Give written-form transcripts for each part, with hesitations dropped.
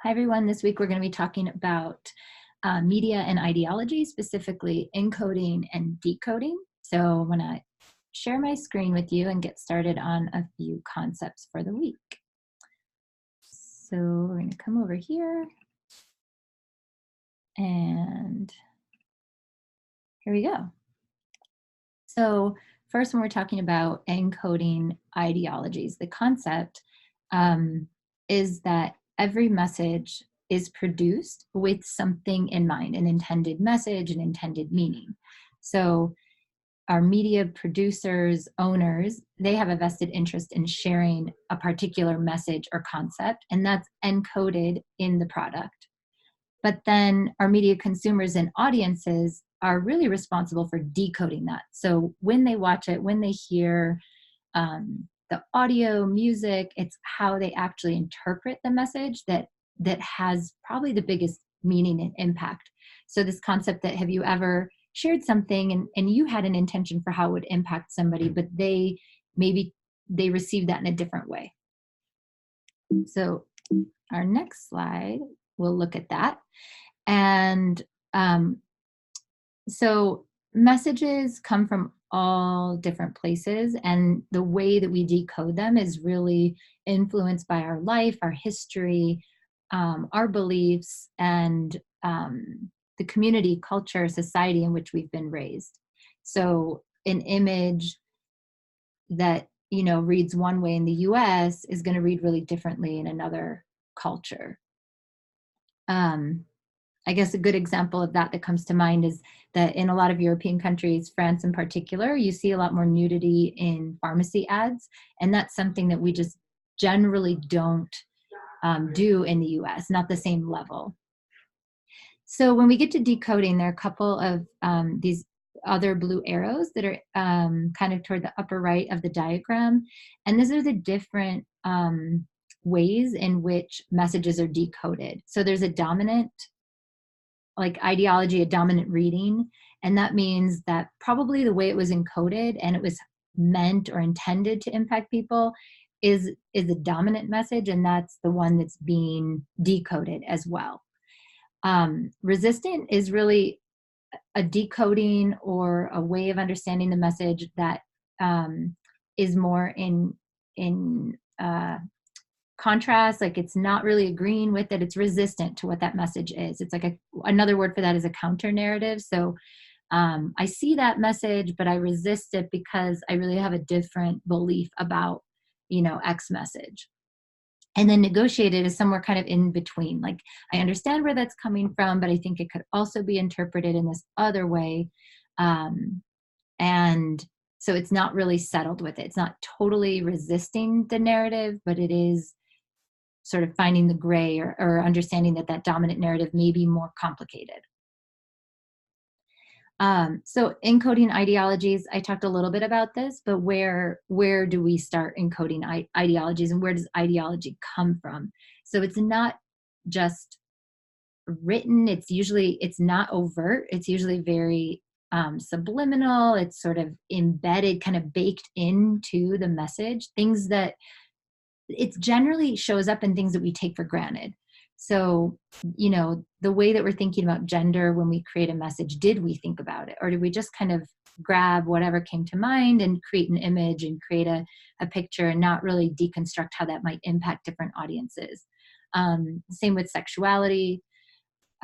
Hi, everyone. This week we're going to be talking about media and ideology, specifically encoding and decoding. So I'm going to share my screen with you and get started on a few concepts for the week. So we're going to come over here. And here we go. So first, when we're talking about encoding ideologies, the concept is that every message is produced with something in mind, an intended message, an intended meaning. So our media producers, owners, they have a vested interest in sharing a particular message or concept, and that's encoded in the product. But then our media consumers and audiences are really responsible for decoding that. So when they watch it, when they hear the audio, music, it's how they actually interpret the message that has probably the biggest meaning and impact. So this concept that, have you ever shared something and you had an intention for how it would impact somebody, but they received that in a different way. So our next slide, we'll look at that. And so messages come from all different places, and the way that we decode them is really influenced by our life, our history, our beliefs, and the community, culture, society in which we've been raised. So an image that reads one way in the US is going to read really differently in another culture. I guess a good example of that comes to mind is that in a lot of European countries, France in particular, you see a lot more nudity in pharmacy ads. And that's something that we just generally don't do in the US, not the same level. So when we get to decoding, there are a couple of these other blue arrows that are kind of toward the upper right of the diagram. And these are the different ways in which messages are decoded. So there's a dominant ideology, a dominant reading, and that means that probably the way it was encoded and it was meant or intended to impact people is a dominant message, and that's the one that's being decoded as well. Resistant is really a decoding or a way of understanding the message that is more in contrast, like it's not really agreeing with it, it's resistant to what that message is. It's like another word for that is a counter narrative. So I see that message, but I resist it because I really have a different belief about, X message. And then negotiated is somewhere kind of in between. Like, I understand where that's coming from, but I think it could also be interpreted in this other way. And so it's not really settled with it. It's not totally resisting the narrative, but it is sort of finding the gray or understanding that dominant narrative may be more complicated. So encoding ideologies, I talked a little bit about this, but where do we start encoding ideologies, and where does ideology come from? So it's not just written, it's not overt, it's usually very subliminal, it's sort of embedded, kind of baked into the message, things that it generally shows up in things that we take for granted. So, the way that we're thinking about gender when we create a message, did we think about it? Or did we just kind of grab whatever came to mind and create an image and create a picture and not really deconstruct how that might impact different audiences? Same with sexuality.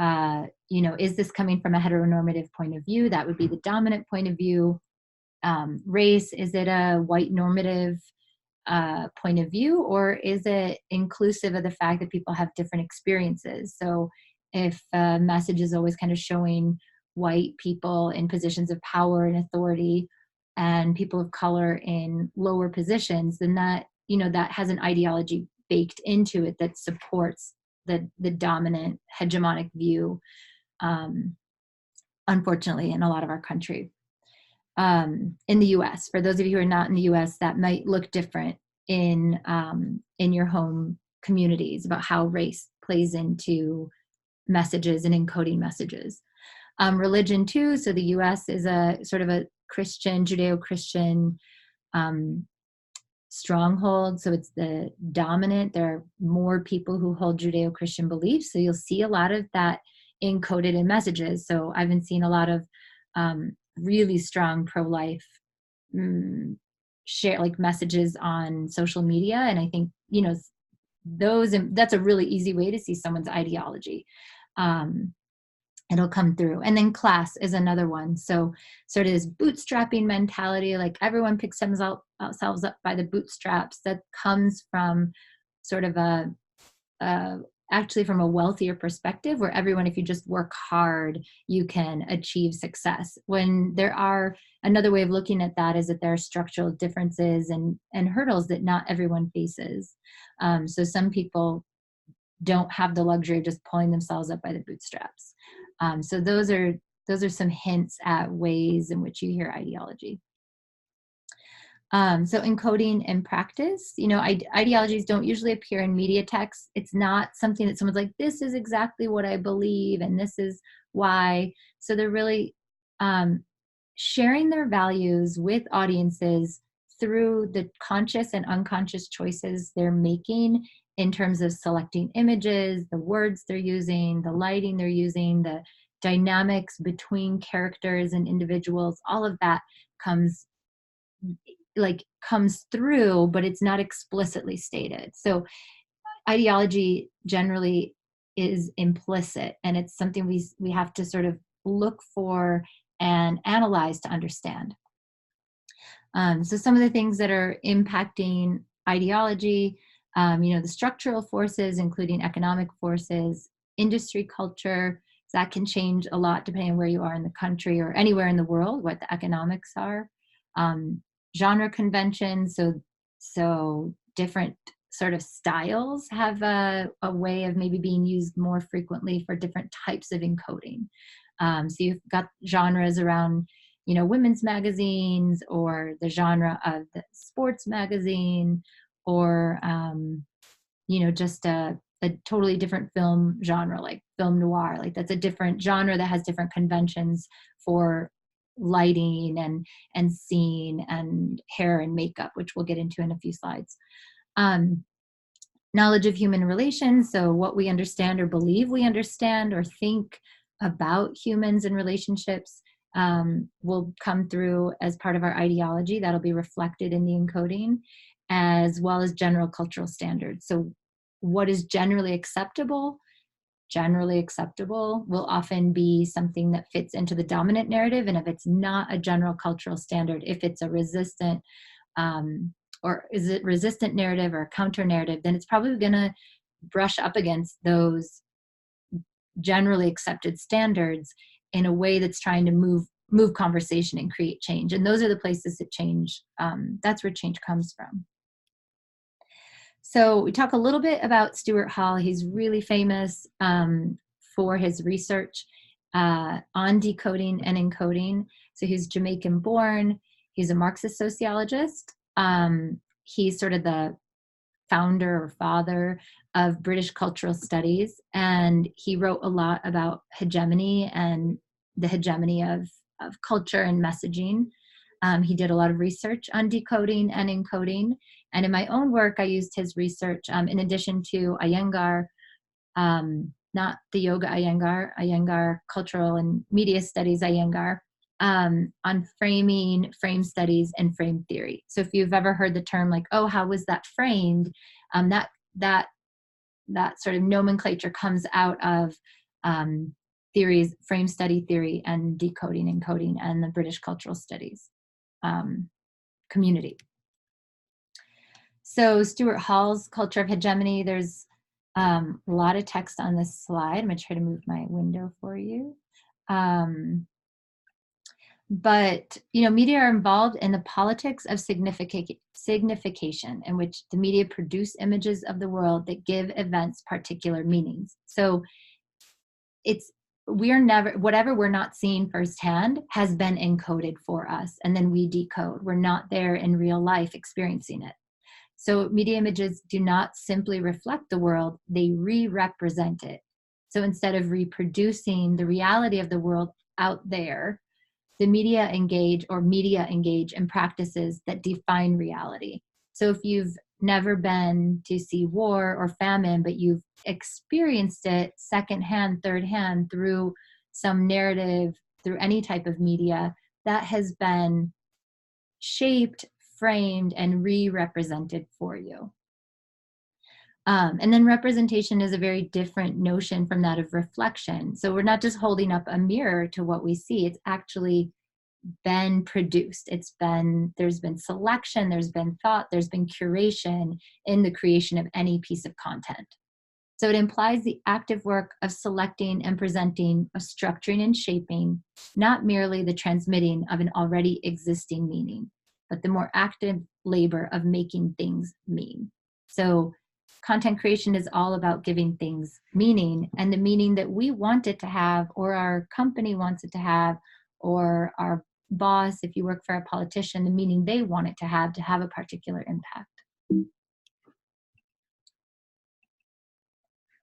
Is this coming from a heteronormative point of view? That would be the dominant point of view. Race, is it a white normative point of view, or is it inclusive of the fact that people have different experiences? So if a message is always kind of showing white people in positions of power and authority and people of color in lower positions, then that has an ideology baked into it that supports the dominant hegemonic view, unfortunately, in a lot of our country. In the US, for those of you who are not in the US, that might look different in your home communities about how race plays into messages and encoding messages. Religion too, so the US is a sort of a Christian, Judeo-Christian stronghold. So it's the dominant. There are more people who hold Judeo-Christian beliefs. So you'll see a lot of that encoded in messages. So I've been seeing a lot of really strong pro-life share like messages on social media. And I think, that's a really easy way to see someone's ideology. It'll come through. And then class is another one. So sort of this bootstrapping mentality, like everyone picks themselves up by the bootstraps, that comes from sort of actually from a wealthier perspective, where everyone, if you just work hard, you can achieve success. When another way of looking at that is that there are structural differences and hurdles that not everyone faces. So some people don't have the luxury of just pulling themselves up by the bootstraps. So those are some hints at ways in which you hear ideology. So encoding in practice, ideologies don't usually appear in media texts. It's not something that someone's like, this is exactly what I believe and this is why. So they're really sharing their values with audiences through the conscious and unconscious choices they're making in terms of selecting images, the words they're using, the lighting they're using, the dynamics between characters and individuals. All of that comes through, but it's not explicitly stated. So ideology generally is implicit, and it's something we have to sort of look for and analyze to understand. So some of the things that are impacting ideology, the structural forces, including economic forces, industry culture, that can change a lot depending on where you are in the country or anywhere in the world, what the economics are. Genre conventions, so different sort of styles have a way of maybe being used more frequently for different types of encoding. So you've got genres around, women's magazines, or the genre of the sports magazine, or, just a totally different film genre, like film noir. Like that's a different genre that has different conventions for lighting and scene and hair and makeup, which we'll get into in a few slides. Knowledge of human relations, so what we understand or believe we understand or think about humans and relationships, will come through as part of our ideology. That'll be reflected in the encoding, as well as general cultural standards. So what is generally acceptable will often be something that fits into the dominant narrative. And if it's not a general cultural standard, if it's a resistant or is it resistant narrative or counter narrative, then it's probably going to brush up against those generally accepted standards in a way that's trying to move conversation and create change. And those are the places that change, that's where change comes from. So we talk a little bit about Stuart Hall. He's really famous for his research on decoding and encoding. So he's Jamaican born. He's a Marxist sociologist. He's sort of the founder or father of British cultural studies. And he wrote a lot about hegemony and the hegemony of culture and messaging. He did a lot of research on decoding and encoding. And in my own work, I used his research in addition to Iyengar, not the yoga Iyengar, cultural and media studies Iyengar, on framing, frame studies, and frame theory. So if you've ever heard the term like, oh, how was that framed? That sort of nomenclature comes out of theories, frame study theory and decoding, encoding, and the British cultural studies community. So Stuart Hall's culture of hegemony, there's a lot of text on this slide. I'm going to try to move my window for you. But, media are involved in the politics of signification, in which the media produce images of the world that give events particular meanings. So whatever we're not seeing firsthand has been encoded for us, and then we decode. We're not there in real life experiencing it. So media images do not simply reflect the world, they re-represent it. So instead of reproducing the reality of the world out there, the media engage in practices that define reality. So if you've never been to see war or famine, but you've experienced it secondhand, third hand through some narrative, through any type of media, that has been shaped, framed, and re-represented for you. And then representation is a very different notion from that of reflection. So we're not just holding up a mirror to what we see, it's actually been produced. There's been selection, there's been thought, there's been curation in the creation of any piece of content. So it implies the active work of selecting and presenting, of structuring and shaping, not merely the transmitting of an already existing meaning, but the more active labor of making things mean. So content creation is all about giving things meaning, and the meaning that we want it to have, or our company wants it to have, or our boss, if you work for a politician, the meaning they want it to have a particular impact.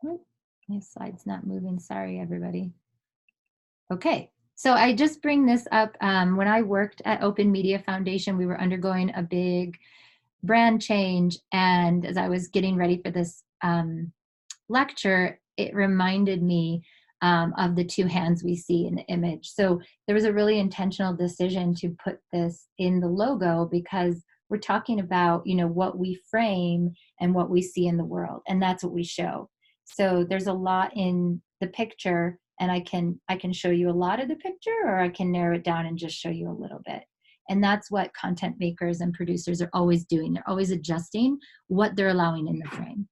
Oh, my slide's not moving. Sorry, everybody. Okay, so I just bring this up. When I worked at Open Media Foundation, we were undergoing a big brand change, and as I was getting ready for this lecture, it reminded me of the two hands we see in the image. So there was a really intentional decision to put this in the logo, because we're talking about, you know, what we frame and what we see in the world, and that's what we show. So there's a lot in the picture, and I can show you a lot of the picture, or I can narrow it down and just show you a little bit. And that's what content makers and producers are always doing. They're always adjusting what they're allowing in the frame,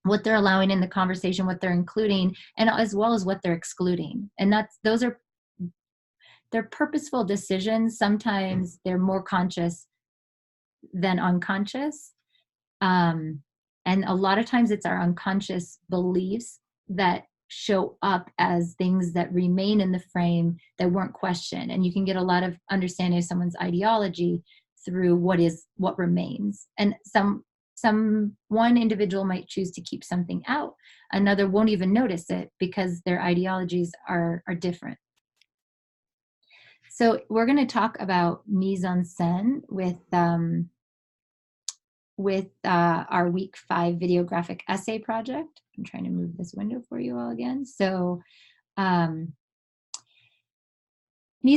what they're allowing in the conversation, what they're including, and as well as what they're excluding. And they're purposeful decisions. Sometimes they're more conscious than unconscious. And a lot of times it's our unconscious beliefs that show up as things that remain in the frame that weren't questioned. And you can get a lot of understanding of someone's ideology through what remains. And one individual might choose to keep something out. Another won't even notice it because their ideologies are different. So we're going to talk about mise en scène with our week 5 video graphic essay project. I'm trying to move this window for you all again. So mise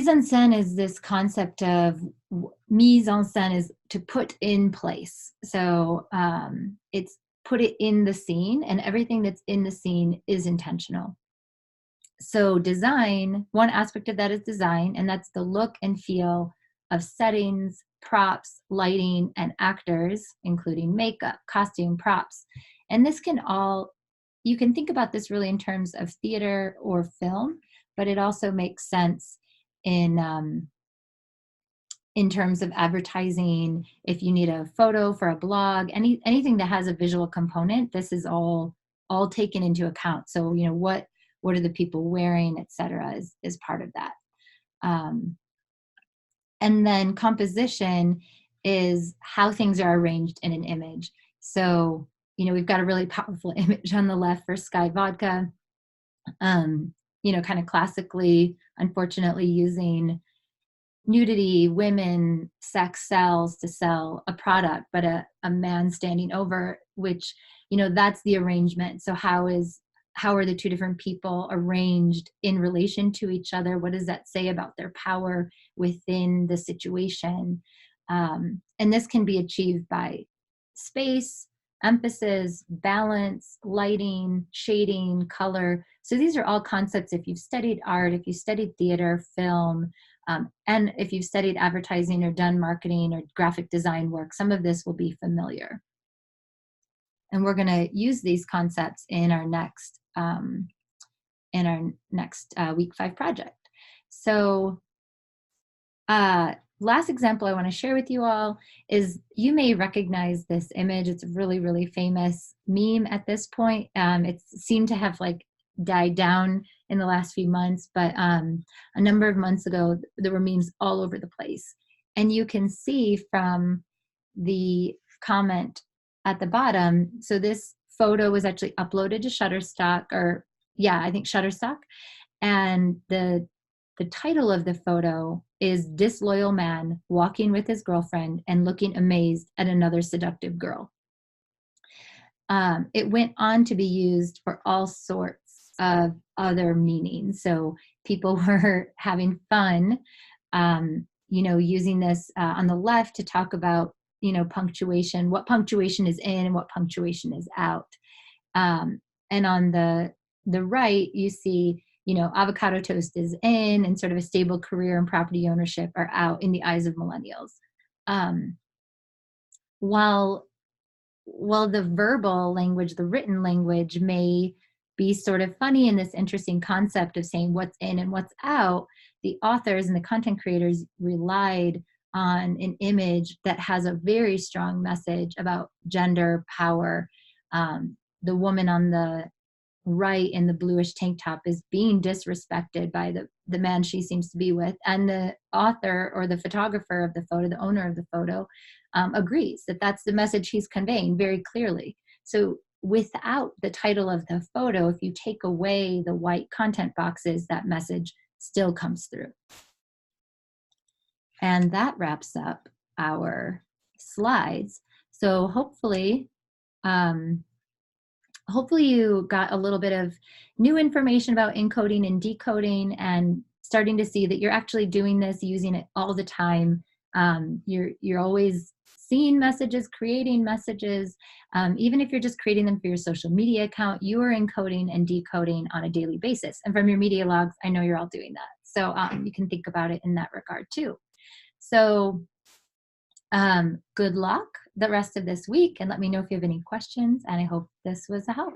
en scène is this concept of mise en scène is to put in place. So it's put it in the scene, and everything that's in the scene is intentional. So design, one aspect of that is design, and that's the look and feel of settings, props, lighting, and actors, including makeup, costume, props. And this you can think about this really in terms of theater or film, but it also makes sense in terms of advertising. If you need a photo for a blog, anything that has a visual component, this is all taken into account. So, you know, what are the people wearing, et cetera, is part of that. And then composition is how things are arranged in an image. So, you know, we've got a really powerful image on the left for Sky Vodka, you know, kind of classically, unfortunately, using nudity, women, sex sells to sell a product, but a man standing over, which, you know, that's the arrangement. So how are the two different people arranged in relation to each other? What does that say about their power within the situation? And this can be achieved by space, emphasis, balance, lighting, shading, color. So these are all concepts, if you've studied art, if you studied theater, film, and if you've studied advertising or done marketing or graphic design work, some of this will be familiar. And we're going to use these concepts in our next week 5 project. So last example I want to share with you all is, you may recognize this image. It's a really, really famous meme at this point. It seemed to have like died down in the last few months, but a number of months ago, there were memes all over the place. And you can see from the comment at the bottom, so this photo was actually uploaded to Shutterstock, I think Shutterstock, and the the title of the photo is "Disloyal Man Walking with His Girlfriend and Looking Amazed at Another Seductive Girl." It went on to be used for all sorts of other meanings. So people were having fun, using this on the left to talk about, punctuation, what punctuation is in and what punctuation is out. And on the right, you see, avocado toast is in, and sort of a stable career and property ownership are out in the eyes of millennials. Um, while the verbal language, the written language may be sort of funny in this interesting concept of saying what's in and what's out, the authors and the content creators relied on an image that has a very strong message about gender, power. The woman on the right in the bluish tank top is being disrespected by the man she seems to be with, and the author or the photographer of the photo, the owner of the photo, agrees that that's the message he's conveying very clearly. So without the title of the photo, if you take away the white content boxes, that message still comes through. And that wraps up our slides. So hopefully you got a little bit of new information about encoding and decoding, and starting to see that you're actually doing this, using it all the time. You're always seeing messages, creating messages. Even if you're just creating them for your social media account, you are encoding and decoding on a daily basis. And from your media logs, I know you're all doing that. So you can think about it in that regard too. So good luck the rest of this week, and let me know if you have any questions, and I hope this was a help.